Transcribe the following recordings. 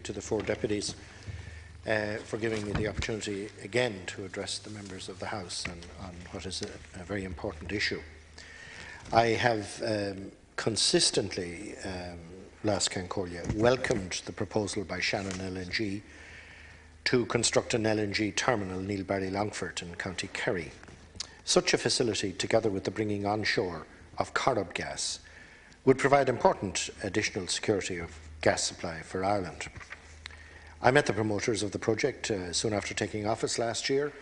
to the four deputies for giving me the opportunity again to address the members of the House on what is a very important issue. I have consistently, Las Concordia, welcomed the proposal by Shannon LNG to construct an LNG terminal Neil Barry Longford in County Kerry. Such a facility, together with the bringing onshore of Corrib gas, would provide important additional security of gas supply for Ireland. I met the promoters of the project soon after taking office last year,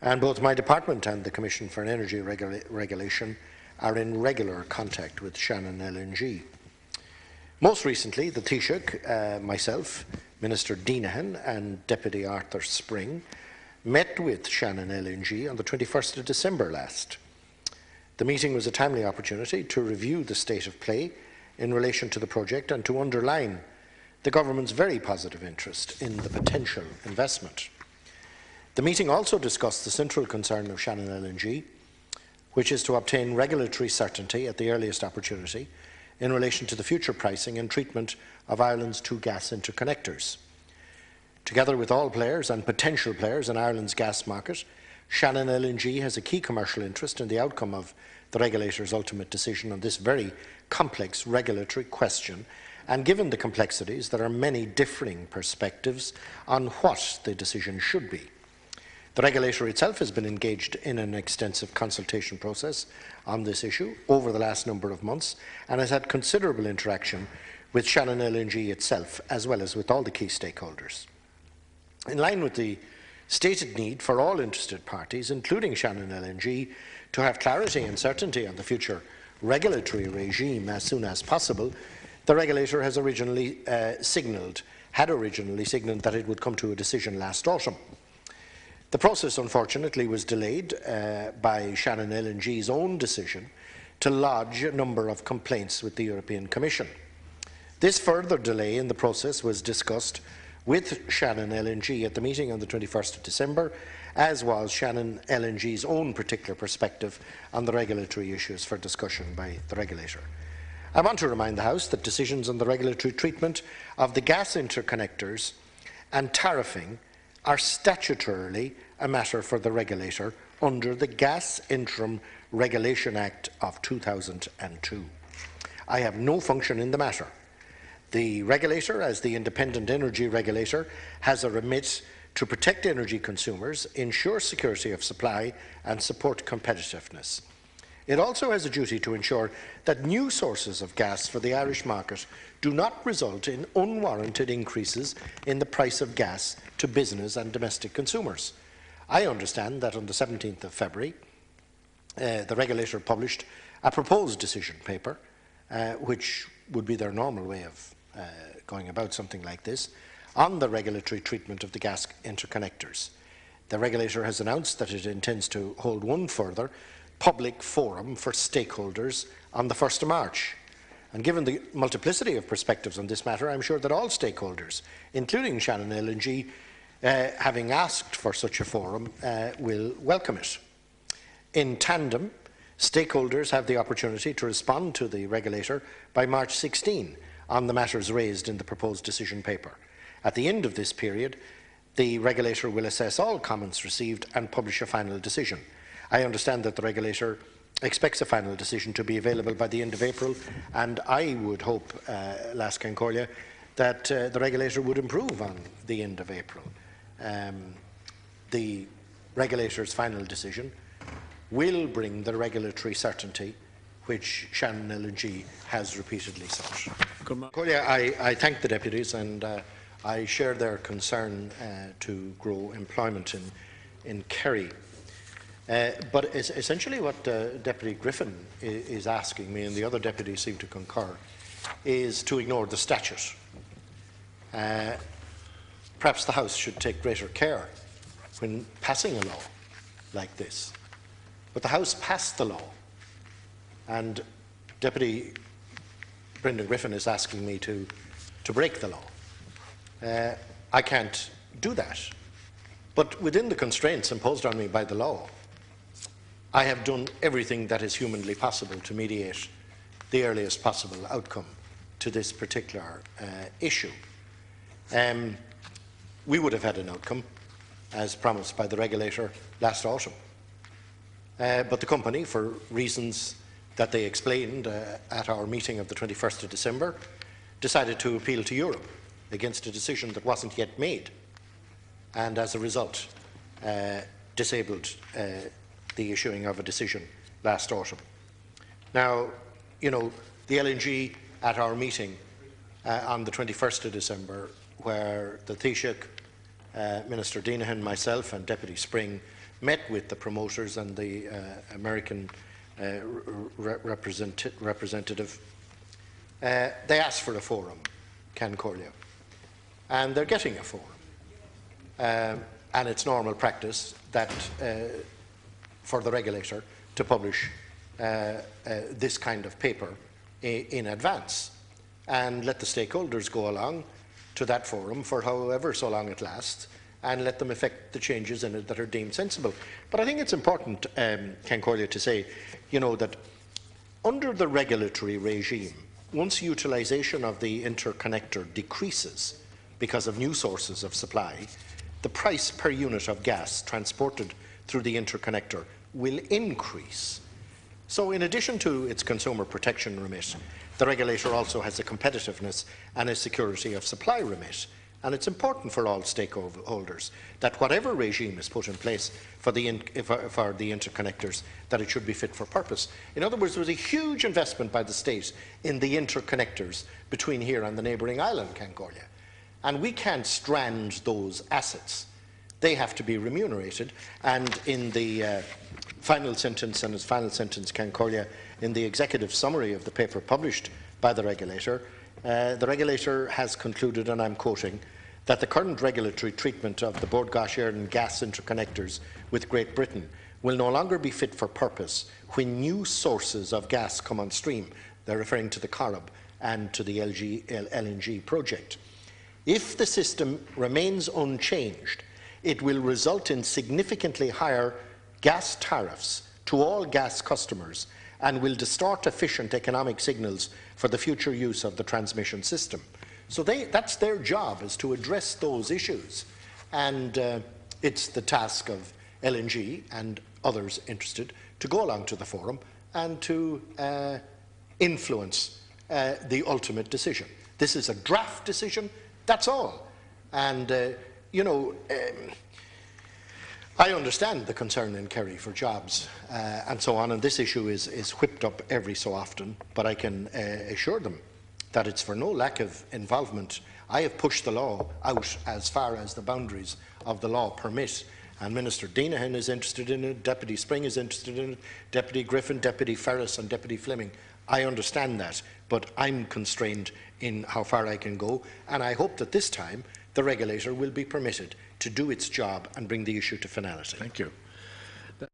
and both my department and the Commission for Energy Regulation are in regular contact with Shannon LNG. Most recently, the Taoiseach, myself, Minister Deenahan and Deputy Arthur Spring met with Shannon LNG on the 21st of December last. The meeting was a timely opportunity to review the state of play in relation to the project and to underline the government's very positive interest in the potential investment. The meeting also discussed the central concern of Shannon LNG, which is to obtain regulatory certainty at the earliest opportunity in relation to the future pricing and treatment of Ireland's two gas interconnectors. Together with all players and potential players in Ireland's gas market, Shannon LNG has a key commercial interest in the outcome of the regulator's ultimate decision on this very complex regulatory question, and given the complexities, there are many differing perspectives on what the decision should be. The regulator itself has been engaged in an extensive consultation process on this issue over the last number of months and has had considerable interaction with Shannon LNG itself, as well as with all the key stakeholders. In line with the stated need for all interested parties, including Shannon LNG, to have clarity and certainty on the future regulatory regime as soon as possible, the regulator has originally signalled that it would come to a decision last autumn. The process, unfortunately, was delayed by Shannon LNG's own decision to lodge a number of complaints with the European Commission. This further delay in the process was discussed with Shannon LNG at the meeting on the 21st of December, as was Shannon LNG's own particular perspective on the regulatory issues for discussion by the regulator. I want to remind the House that decisions on the regulatory treatment of the gas interconnectors and tariffing are statutorily a matter for the regulator under the Gas Interim Regulation Act of 2002. I have no function in the matter. The regulator, as the independent energy regulator, has a remit to protect energy consumers, ensure security of supply and support competitiveness. It also has a duty to ensure that new sources of gas for the Irish market do not result in unwarranted increases in the price of gas to business and domestic consumers. I understand that on the 17th of February, the regulator published a proposed decision paper, which would be their normal way of going about something like this, on the regulatory treatment of the gas interconnectors. The regulator has announced that it intends to hold one further public forum for stakeholders on the 1st of March. And given the multiplicity of perspectives on this matter, I'm sure that all stakeholders, including Shannon LNG, having asked for such a forum, will welcome it. In tandem, stakeholders have the opportunity to respond to the regulator by March 16 on the matters raised in the proposed decision paper. At the end of this period, the regulator will assess all comments received and publish a final decision. I understand that the regulator expects a final decision to be available by the end of April, and I would hope, Las Concordia, that the regulator would improve on the end of April. The regulator's final decision will bring the regulatory certainty which Shannon LNG has repeatedly sought. I thank the deputies, and I share their concern to grow employment in Kerry. But it's essentially what Deputy Griffin is asking me, and the other deputies seem to concur, is to ignore the statute. Perhaps the House should take greater care when passing a law like this. But the House passed the law, and Deputy Brendan Griffin is asking me to break the law. I can't do that. But within the constraints imposed on me by the law, I have done everything that is humanly possible to mediate the earliest possible outcome to this particular issue. we would have had an outcome, as promised by the regulator last autumn. But the company, for reasons that they explained at our meeting of the 21st of December, decided to appeal to Europe against a decision that wasn't yet made, and as a result disabled the issuing of a decision last autumn. Now, you know, the LNG at our meeting on the 21st of December, where the Taoiseach, Minister Deenahan, myself and Deputy Spring met with the promoters and the American representative, they asked for a forum, Can Corlia, and they're getting a forum. And it's normal practice that for the regulator to publish this kind of paper in advance and let the stakeholders go along to that forum for however so long it lasts and let them effect the changes in it that are deemed sensible. But I think it's important, Ken Corlia, to say, you know, that under the regulatory regime, once utilisation of the interconnector decreases because of new sources of supply, the price per unit of gas transported through the interconnector will increase. So in addition to its consumer protection remit, the regulator also has a competitiveness and a security of supply remit. And it's important for all stakeholders that whatever regime is put in place for the interconnectors, that it should be fit for purpose. In other words, there was a huge investment by the state in the interconnectors between here and the neighbouring island, Cancorlia. And we can't strand those assets. They have to be remunerated. And in the final sentence, and its final sentence, Cancorlia, in the executive summary of the paper published by the regulator has concluded, and I'm quoting, that the current regulatory treatment of the Bord Gáis Éireann gas interconnectors with Great Britain will no longer be fit for purpose when new sources of gas come on stream. They're referring to the Corrib and to the LNG project. If the system remains unchanged, it will result in significantly higher gas tariffs to all gas customers and will distort efficient economic signals for the future use of the transmission system. So that's their job, is to address those issues. And it's the task of LNG and others interested to go along to the forum and to influence the ultimate decision. This is a draft decision, that's all. And, you know, I understand the concern in Kerry for jobs and so on, and this issue is whipped up every so often, but I can assure them that it's for no lack of involvement. I have pushed the law out as far as the boundaries of the law permit, and Minister Deenahan is interested in it, Deputy Spring is interested in it, Deputy Griffin, Deputy Ferris and Deputy Fleming. I understand that, but I'm constrained in how far I can go, and I hope that this time the regulator will be permitted to do its job and bring the issue to finality. Thank you.